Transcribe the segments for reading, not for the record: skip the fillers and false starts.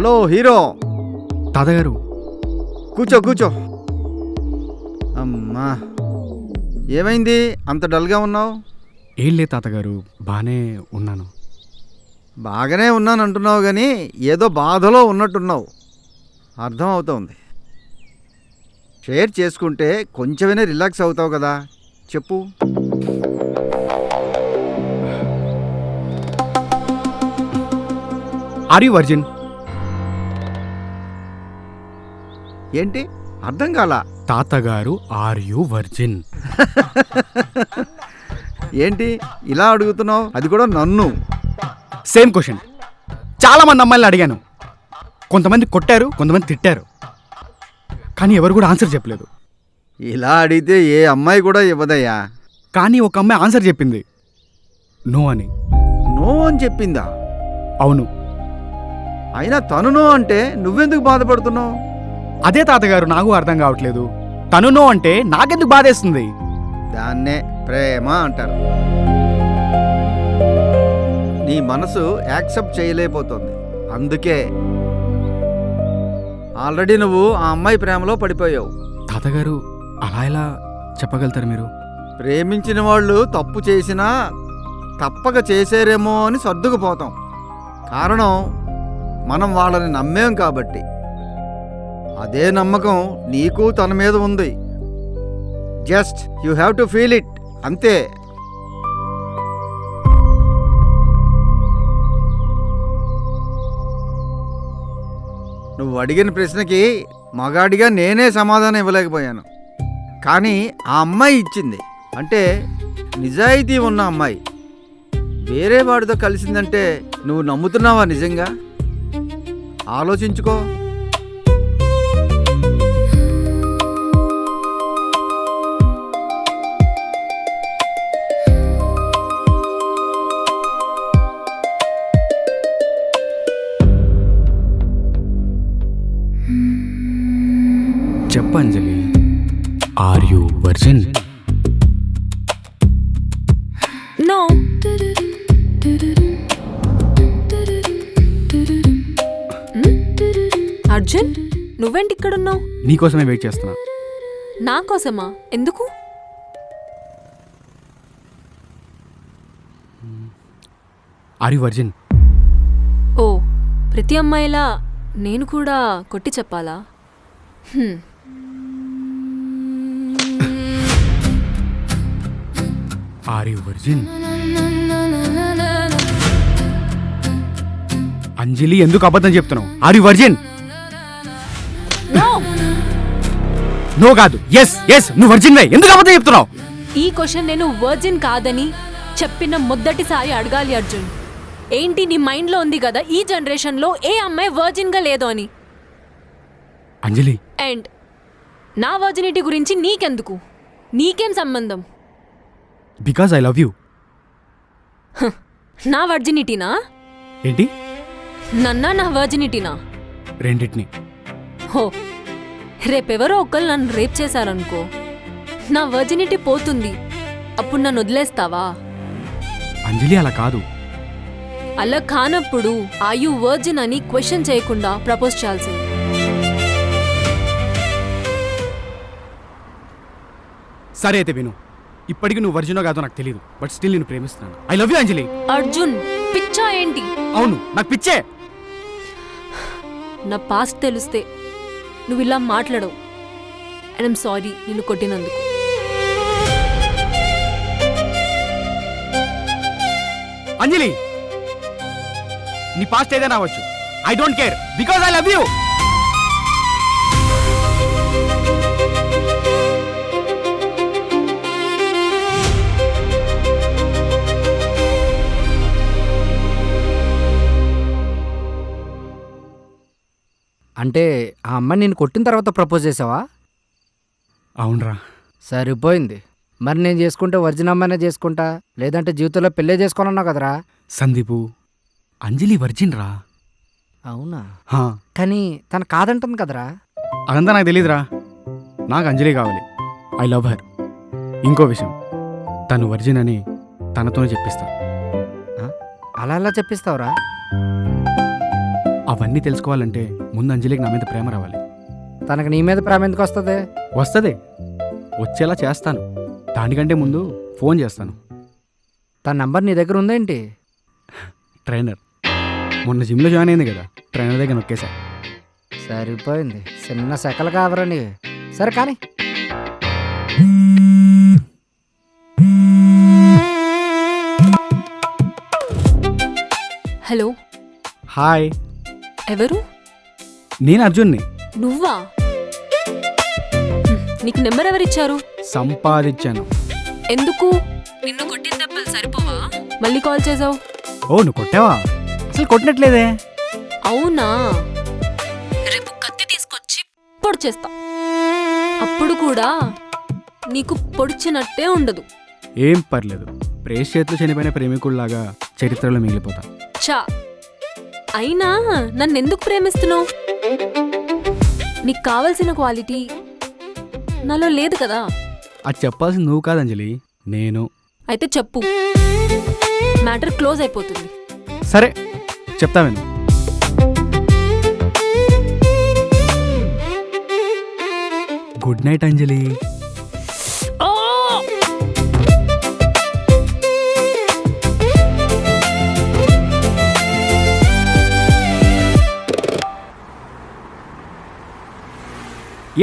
Hello hero. తాతగారు కూర్చో కూర్చో. అమ్మా, ఏమైంది అంత డల్గా ఉన్నావు? ఏం లేదు తాతగారు, బాగానే ఉన్నాను. బాగానే ఉన్నాను అంటున్నావు కానీ ఏదో బాధలో ఉన్నట్టున్నావు, అర్థం అవుతోంది. షేర్ చేసుకుంటే కొంచెమైనా రిలాక్స్ అవుతావు కదా, చెప్పు. Are you virgin? ఏంటి అర్థం కాలా? తాతగారు ఆర్ యు వర్జిన్? ఏంటి ఇలా అడుగుతున్నావు, అది కూడా నన్ను? సేమ్ క్వశ్చన్ చాలా మంది అమ్మాయిలు అడిగాను. కొంతమంది కొట్టారు, కొంతమంది తిట్టారు, కానీ ఎవరు కూడా ఆన్సర్ చెప్పలేదు. ఇలా అడిగితే ఏ అమ్మాయి కూడా ఇవ్వదయ్యా. కానీ ఒక అమ్మాయి ఆన్సర్ చెప్పింది, నో అని. నో అని చెప్పిందా? అవును. అయినా తను నో అంటే నువ్వెందుకు బాధపడుతున్నావు? అదే తాతగారు నాకు అర్థం కావట్లేదు. తను నో అంటే నాకెందుకు బాధేస్తుంది? దాన్నే ప్రేమ అంటారు. నీ మనసు యాక్సెప్ట్ చేయలేకపోతుంది, అందుకే. ఆల్రెడీ నువ్వు ఆ అమ్మాయి ప్రేమలో పడిపోయావు. తాతగారు అలా ఎలా చెప్పగలుగుతారు మీరు? ప్రేమించిన వాళ్ళు తప్పు చేసినా తప్పక చేశారేమో అని సర్దుకుపోతాం. కారణం మనం వాళ్ళని నమ్మేం కాబట్టి. అదే నమ్మకం నీకు తన మీద ఉంది. Just you have to feel it, అంతే. నువ్వు అడిగిన ప్రశ్నకి మగాడిగా నేనే సమాధానం ఇవ్వలేకపోయాను, కానీ ఆ అమ్మాయి ఇచ్చింది. అంటే నిజాయితీ ఉన్న అమ్మాయి వేరే వాడితో కలిసిందంటే నువ్వు నమ్ముతున్నావా నిజంగా? ఆలోచించుకో. చెప్పు Anjali, are you virgin? No. Arjun, నువ్వేంటి ఇక్కడున్నావు? నీకోసమే వెయిట్ చేస్తున్నా. నా కోసమా? ఎందుకు? Are you virgin? ఓ, ప్రతి అమ్మాయిలా నేను కూడా కొట్టి చెప్పాలా? Are you virgin? అంజలి ఎందుకు అబద్ధం చెప్తున్నావు? Are you virgin? No. No కాదు, ఎస్ ఎస్, నువ్వు వర్జిన్ వే. ఎందుకు అబద్ధం చెప్తున్నావు? ఈ క్వశ్చన్ నేను వర్జిన్ కాదని చెప్పిన మొదటిసారి అడగాలి అర్జున్. ఏంటి నీ మైండ్లో ఉంది కదా ఈ జనరేషన్లో ఏ అమ్మాయి వర్జిన్గా లేదో అని? అంజలి, అండ్ నా వర్జినిటీ గురించి నీకెందుకు? నీకేం సంబంధం? Because I love you. నా వర్జినిటీనా? ఏంటి? నా వర్జినిటీనా? రెండింటిని. హో, రేపెవరో ఒకళ్ళు నన్ను రేప్ చేశారనుకో, నా వర్జినిటీ పోతుంది. అప్పుడు నన్ను వదిలేస్తావా? అంజలి అలా కాదు. అలా కానప్పుడు ఆ యు వర్జిన్ అని క్వశ్చన్ చేయకుండా ప్రపోజ్ చేయాల్సింది. సరే అయితే విను, ఇప్పటికి నువ్వు వర్జినో కాదో నాకు తెలియదు, బట్ స్టిల్ నేను ప్రేమిస్తున్నాను. ఐ లవ్ యూ అంజలి. అర్జున్, పిచ్చా ఏంటి? అవును, నాకు పిచ్చే. నా పాస్ట్ తెలిస్తే నువ్వు ఇలా మాట్లాడవు. అండ్ ఐమ్ సారీ నిన్ను కొట్టినందుకు. అంజలి, నీ పాస్ట్ ఏదైనా అవ్వచ్చు, I don't care, because I love you. అంటే ఆ అమ్మాయి నేను కొట్టిన తర్వాత ప్రపోజ్ చేసావా? అవునరా. సరిపోయింది. మరి నేను చేసుకుంటే వర్జిన్ అమ్మాయినే చేసుకుంటా, లేదంటే జీవితంలో పెళ్ళే చేసుకోనన్నావు కదరా. సందీపు, అంజలి వర్జిన్ రా. అవునా? హా, కానీ తను కాదంటుంది కదరా. అదంతా నాకు తెలీదురా. నాకు అంజలి కావాలి. I love her. ఇంకో విషయం, తను వర్జిన్ అని తనతోనే చెప్పిస్తా. అలా ఎలా చెప్పిస్తావురా? అవన్నీ తెలుసుకోవాలంటే ముందు అంజలికి నా మీద ప్రేమ రావాలి. తనకు నీ మీద ప్రేమ ఎందుకు వస్తుంది? వస్తుంది, వచ్చేలా చేస్తాను. దానికంటే ముందు ఫోన్ చేస్తాను. తన నంబర్ నీ దగ్గర ఉందేంటి? ట్రైనర్ మొన్న జిమ్లో జాయిన్ అయింది కదా, ట్రైనర్ దగ్గర నొక్కేశా. సరిపోయింది, చిన్న సెకలు కావరా నీ. సరే కానీ హలో, హాయ్, ఎవరు? నేను అర్జున్ని. నువ్వా? నీకు నెంబర్ ఎవరిచ్చారు? సంపాదించాను. ఎందుకు? నిన్ను కొట్టిన దెబ్బలు సరిపోవా? మళ్ళీ కాల్ చేసావు. ఓ, నువ్వు కొట్టావా? అసలు కొట్టినట్లేదే. అవునా? రేపు కత్తి తీసుకొచ్చి పొడి చేస్తా. అప్పుడు కూడా నీకు పొడిచినట్టే ఉండదు. ఏం పర్లేదు, ప్రేస్ చేతిలో చనిపోయిన ప్రేమికుల్లాగా చరిత్రలో మిగిలిపోతా. చా, అయినా నన్నెందుకు ప్రేమిస్తున్నావు? నీకు కావలసిన క్వాలిటీ నాలో లేదు కదా. అది చెప్పాల్సింది నువ్వు కాదు అంజలి, నేను. అయితే చెప్పు, మ్యాటర్ క్లోజ్ అయిపోతుంది. సరే చెప్తా విను. గుడ్ నైట్ అంజలి.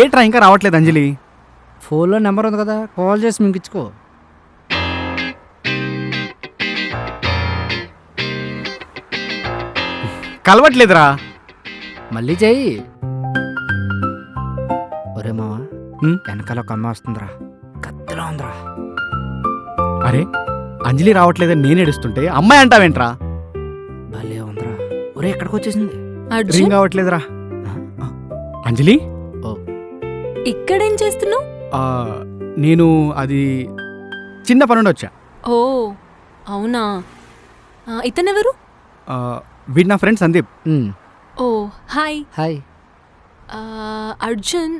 ఏంట్రా ఇంకా రావట్లేదు అంజలి? ఫోన్లో నెంబర్ ఉంది కదా, కాల్ చేసి మీకు ఇచ్చుకో. కలవట్లేదురా. మళ్ళీ చెయ్యి. ఒరే మావా, హ్మ్? వెనకాల ఒక అమ్మ వస్తుందిరా, కత్తిలో ఉందిరా. అరే, అంజలి రావట్లేదని నేను ఏడుస్తుంటే అమ్మాయి అంటావేంట్రా? భలే ఉందిరా. ఒరే, ఎక్కడికి వచ్చేసింది? అర్జున్, రింగ్ అవ్వట్లేదురా. అంజలి, ఓ, ఇక్కడేం చేస్తున్నావు? ఆ, నేను అది చిన్న పనుండి వచ్చా. ఓ అవునా? ఇతనెవరు? ఆ, వీడు నా ఫ్రెండ్ సందీప్. ఉమ్, ఓ హాయ్. హాయ్. అర్జున్,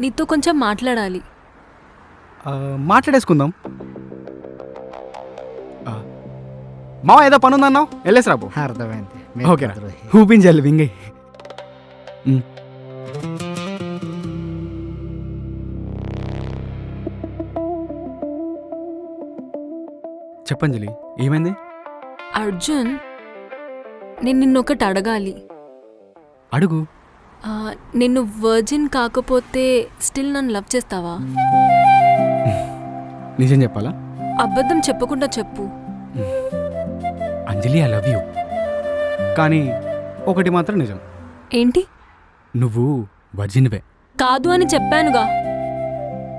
నీతో కొంచెం మాట్లాడాలి. ఆ, మాట్లాడేసుకుందాం. ఆ, మావ ఏదో పని ఉందన్నావు, వెళ్ళేసి రాబో. అర్థమైంది. ఓకేరా, ఊపించాలి వింగై. చెప్పంజలి, ఏమైంది? అర్జున్, నేను నిన్నొకటి అడగాలి. అడుగు. నిన్ను వర్జిన్ కాకపోతే స్టిల్ నన్ను లవ్ చేస్తావా? నిజం చెప్పాలా? అబద్ధం చెప్పకుండా చెప్పు. అంజలి, ఐ లవ్ యూ. కానీ ఒకటి మాత్రం నిజం. ఏంటి? నువ్వు వర్జిన్వే. కాదు అని చెప్పానుగా.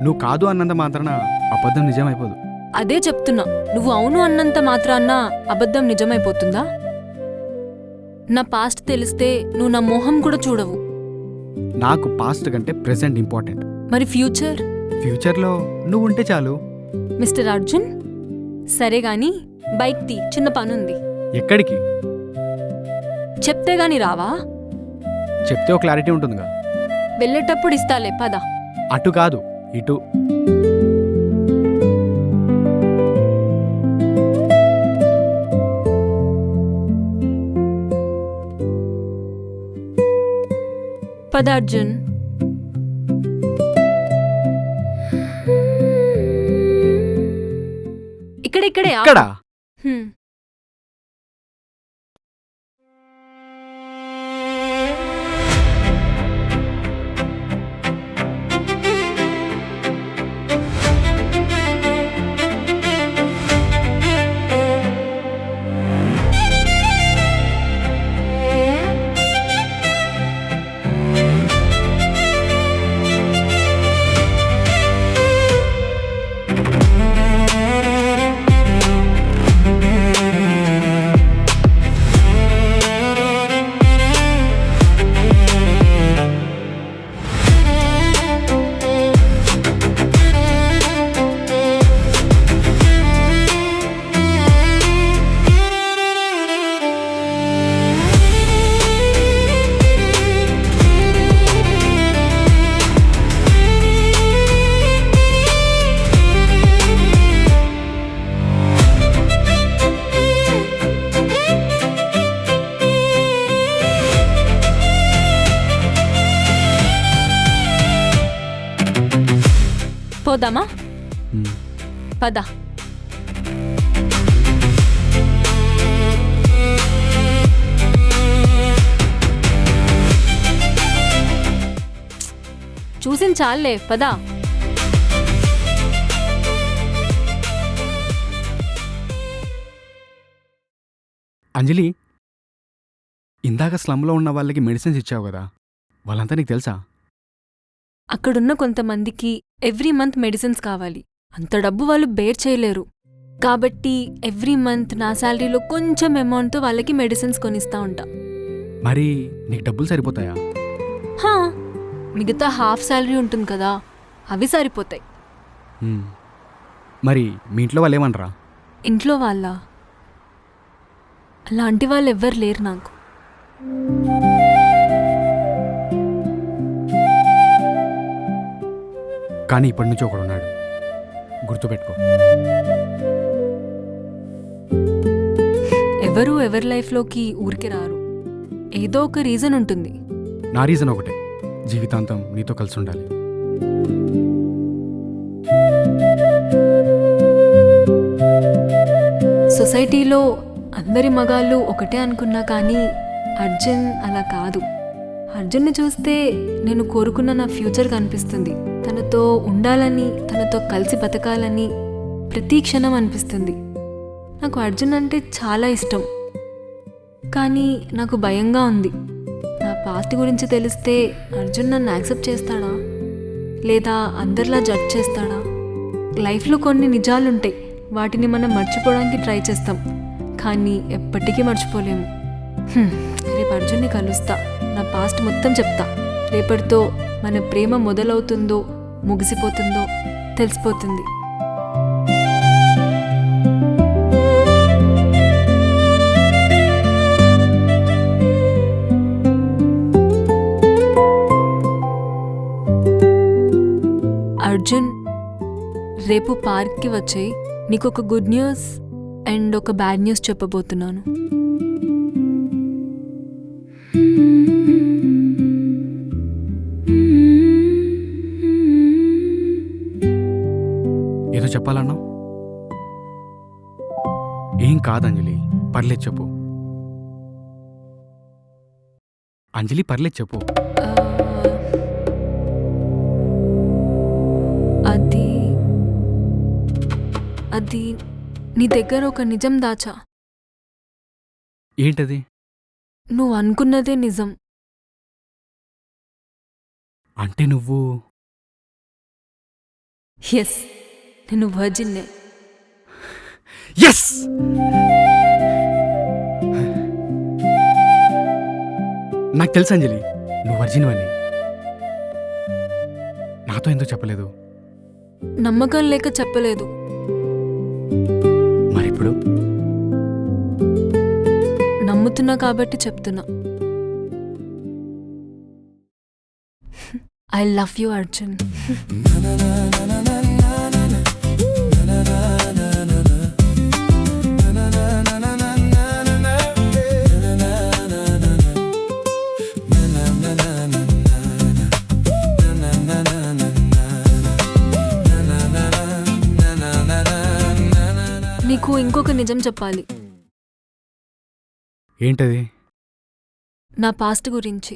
నువ్వు కాదు అన్నంత మాత్రాన అబద్ధం నిజం అయిపోదు. అదే చెప్తున్నా, నువ్వు అవును అన్నంత మాత్రాన్న అబద్ధం నిజమైపోతుందా? నా పాస్ట్ తెలిస్తే నువ్వు నా మొహం కూడా చూడవు. నాకు పాస్ట్ కంటే ప్రెసెంట్ ఇంపార్టెంట్. మరి ఫ్యూచర్? ఫ్యూచర్లో నువ్వు ఉంటే చాలు. మిస్టర్ అర్జున్, సరే గాని బైక్ తీ, చిన్న పనుంది. ఎక్కడికి? చెప్తే గాని రావా? చెప్తే ఒక క్లారిటీ ఉంటుందిగా. వెళ్ళేటప్పుడు ఇస్తాలే, పద. అటు కాదు, ఇటు. పద అర్జున్. ఇక్కడే ఆగు. ఇక్కడ హ్మ్. పోదామా? మ్మ్. పద. చూసిన చాలే, పద. అంజలి, ఇందాక స్లమ్లో ఉన్న వాళ్ళకి మెడిసిన్స్ ఇచ్చావు కదా, వాళ్ళంతా నీకు తెలుసా? అక్కడున్న కొంతమందికి ఎవ్రీ మంత్ మెడిసిన్స్ కావాలి. అంత డబ్బు వాళ్ళు బేర్ చేయలేరు. కాబట్టి ఎవ్రీ మంత్ నా శాలరీలో కొంచెం అమౌంట్తో వాళ్ళకి మెడిసిన్స్ కొనిస్తా ఉంటా. మరి నీకు డబ్బులు సరిపోతాయా? హా, మిగతా హాఫ్ శాలరీ ఉంటుంది కదా, అవి సరిపోతాయి. మ్మ్. మరి మీ ఇంట్లో వాళ్ళు ఏమనరా? ఇంట్లో వాళ్ళ అలాంటి వాళ్ళు ఎవ్వరు లేరు నాకు. కానీ ఇప్పటి నుంచి ఒకడు ఉన్నాడు, గుర్తుపెట్టుకో. ఎవరు ఎవరి లైఫ్లోకి ఊరికి రారు. ఏదో ఒక రీజన్ ఉంటుంది. నా రీజన్ ఒకటే, జీవితాంతం నీతో కలిసి ఉండాలి. సొసైటీలో అందరి మగాళ్ళు ఒకటే అనుకున్నా కానీ అర్జున్ అలా కాదు. అర్జున్ని చూస్తే నేను కోరుకున్న నా ఫ్యూచర్ కనిపిస్తుంది. తనతో ఉండాలని, తనతో కలిసి బతకాలని ప్రతి క్షణం అనిపిస్తుంది. నాకు అర్జున్ అంటే చాలా ఇష్టం. కానీ నాకు భయంగా ఉంది. నా పాస్ట్ గురించి తెలిస్తే అర్జున్ నన్ను యాక్సెప్ట్ చేస్తాడా, లేదా అందరిలా జడ్జ్ చేస్తాడా? లైఫ్లో కొన్ని నిజాలుంటాయి, వాటిని మనం మర్చిపోవడానికి ట్రై చేస్తాం, కానీ ఎప్పటికీ మర్చిపోలేము. రేపు అర్జున్ని కలుస్తా, నా పాస్ట్ మొత్తం చెప్తా. రేపటితో మన ప్రేమ మొదలవుతుందో ముగిసిపోతుందో తెలిసిపోతుంది. అర్జున్, రేపు పార్క్కి వచ్చేయి. నీకు ఒక గుడ్ న్యూస్ అండ్ ఒక బ్యాడ్ న్యూస్ చెప్పబోతున్నాను. ఏదో చెప్పాలన్నావు? ఏం కాదు అంజలి, పర్లేదు చెప్పు. అంజలి, పర్లేదు చెప్పు. అది అది నీ దగ్గర ఒక నిజం దాచా. ఏంటది? నువ్వు అనుకున్నదే నిజం. అంటే నువ్వు ఎస్, నేను వర్జిన్నే. ఎస్! నాకు తెలుసు అంజలి, నువ్వు వర్జిన్ అని. నాతో ఎందుకు చెప్పలేదు? నమ్మకం లేక చెప్పలేదు. మరిప్పుడు నమ్ముతున్నా కాబట్టి చెప్తున్నా. I love you Arjun. నీకు ఇంకొక నిజం చెప్పాలి. ఏంటది? నా పాస్ట్ గురించి.